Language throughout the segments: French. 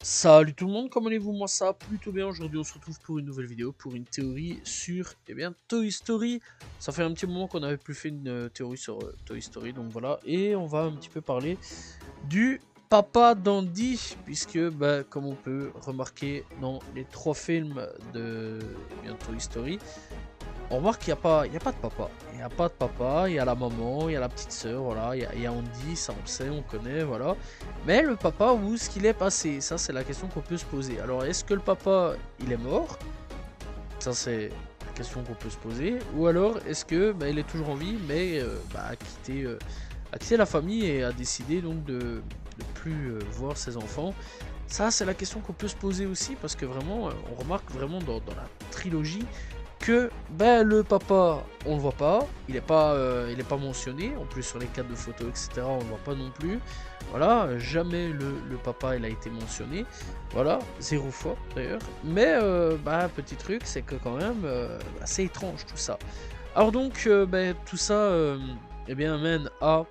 Salut tout le monde, comment allez-vous? Moi ça va plutôt bien. Aujourd'hui on se retrouve pour une nouvelle vidéo, pour une théorie sur Toy Story. Ça fait un petit moment qu'on n'avait plus fait une théorie sur Toy Story, donc voilà. Et on va un petit peu parler du papa d'Andy, puisque comme on peut remarquer dans les 3 films de Toy Story, on remarque qu'il n'y a pas de papa. Il n'y a pas de papa, il y a la maman, il y a la petite sœur, voilà, il y a Andy, ça on le sait, on connaît, voilà. Mais le papa, où est-ce qu'il est passé? Ça, c'est la question qu'on peut se poser. Alors, est-ce que le papa, il est mort? Ça, c'est la question qu'on peut se poser. Ou alors, est-ce que il est toujours en vie, mais a quitté la famille et a décidé donc de plus voir ses enfants? Ça, c'est la question qu'on peut se poser aussi, parce que vraiment, on remarque vraiment dans la trilogie que le papa, on le voit pas, il est pas mentionné, en plus sur les cadres de photos, etc., on le voit pas non plus. Voilà, jamais le papa il a été mentionné. Voilà, 0 fois d'ailleurs. Mais petit truc, c'est que quand même, c'est étrange tout ça. Alors donc, tout ça, mène à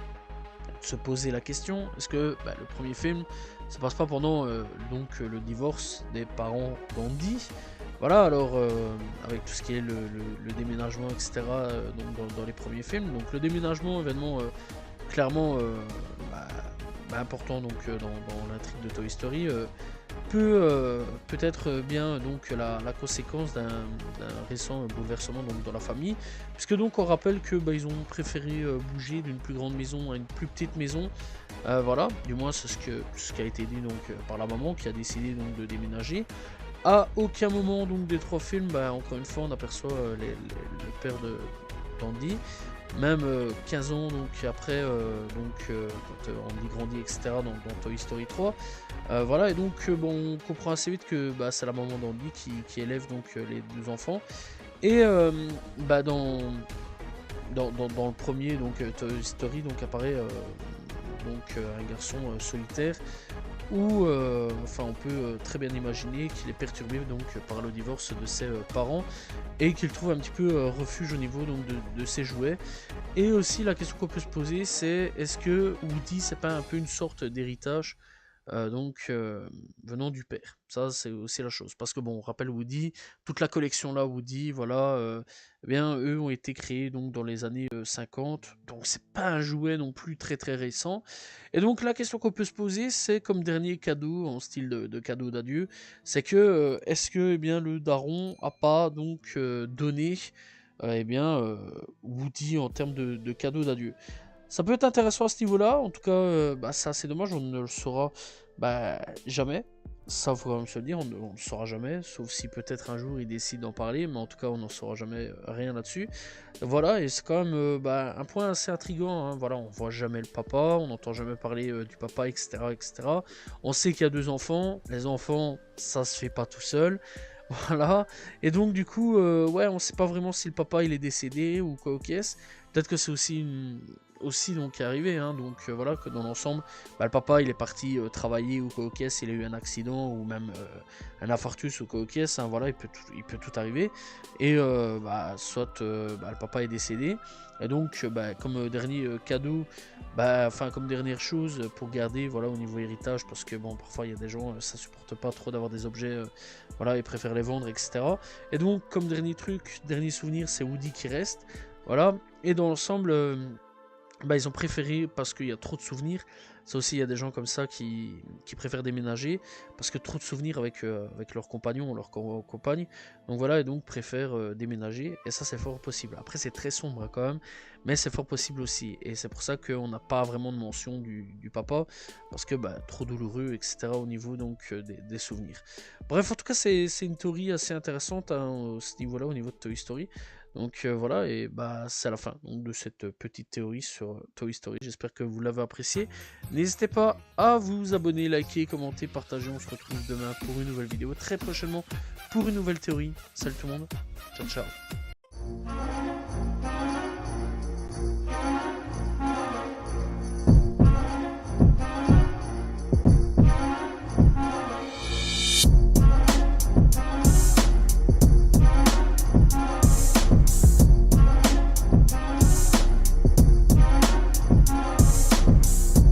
se poser la question, est-ce que le premier film ça passe pas pendant le divorce des parents d'Andy? Voilà, alors avec tout ce qui est le déménagement, etc., donc dans les premiers films, donc le déménagement, événement clairement bah, important donc dans l'intrigue de Toy Story, peut être bien donc la conséquence d'un récent bouleversement donc dans la famille, puisque donc on rappelle que ils ont préféré bouger d'une plus grande maison à une plus petite maison. Voilà, du moins c'est ce qui a été dit donc par la maman qui a décidé donc de déménager. À aucun moment donc des 3 films, encore une fois on aperçoit le père de d'Andy. Même 15 ans donc après, quand Andy grandit, etc., dans Toy Story 3. Voilà, et donc on comprend assez vite que c'est la maman d'Andy qui élève donc les 2 enfants. Et dans le premier donc Toy Story donc apparaît un garçon solitaire où on peut très bien imaginer qu'il est perturbé donc par le divorce de ses parents et qu'il trouve un petit peu refuge au niveau donc de ses jouets. Et aussi la question qu'on peut se poser, c'est est-ce que Woody c'est pas un peu une sorte d'héritage venant du père? Ça c'est aussi la chose, parce que bon, on rappelle Woody, toute la collection là Woody, voilà, eux ont été créés donc dans les années 50, donc c'est pas un jouet non plus très très récent. Et donc la question qu'on peut se poser, c'est comme dernier cadeau en style de cadeau d'adieu, c'est que est-ce que le daron a pas donc donné Woody en termes de cadeau d'adieu? Ça peut être intéressant à ce niveau-là. En tout cas, c'est assez dommage, on ne le saura jamais. Ça, faut quand même se le dire, on ne le saura jamais, sauf si peut-être un jour il décide d'en parler, mais en tout cas, on n'en saura jamais rien là-dessus. Voilà, et c'est quand même un point assez intriguant, hein. Voilà, on voit jamais le papa, on n'entend jamais parler du papa, etc., etc. On sait qu'il y a 2 enfants, les enfants, ça se fait pas tout seul. Voilà, et donc du coup, on sait pas vraiment si le papa il est décédé ou quoi au caisse. Peut-être que c'est aussi donc qui est arrivé, hein, donc voilà, que dans l'ensemble, le papa il est parti travailler ou quoi au caisse, il a eu un accident ou même un infarctus ou quoi au caisse, hein, voilà, il peut tout arriver. Et soit le papa est décédé, et donc comme dernier cadeau, comme dernière chose pour garder, voilà, au niveau héritage, parce que bon, parfois il y a des gens, ça supporte pas trop d'avoir des objets, voilà, ils préfèrent les vendre, etc. Et donc comme dernier truc, dernier souvenir, c'est Woody qui reste, voilà. Et dans l'ensemble, ils ont préféré, parce qu'il y a trop de souvenirs, ça aussi il y a des gens comme ça qui préfèrent déménager, parce que trop de souvenirs avec leurs compagnons ou leurs compagnes, donc voilà, et donc préfèrent déménager, et ça c'est fort possible. Après c'est très sombre hein, quand même, mais c'est fort possible aussi, et c'est pour ça qu'on n'a pas vraiment de mention du papa, parce que trop douloureux, etc. au niveau donc des souvenirs. Bref, en tout cas c'est une théorie assez intéressante hein, à ce niveau-là, au niveau de Toy Story. Donc voilà, et c'est la fin donc, de cette petite théorie sur Toy Story. J'espère que vous l'avez apprécié. N'hésitez pas à vous abonner, liker, commenter, partager. On se retrouve demain pour une nouvelle vidéo, très prochainement pour une nouvelle théorie. Salut tout le monde, ciao ciao.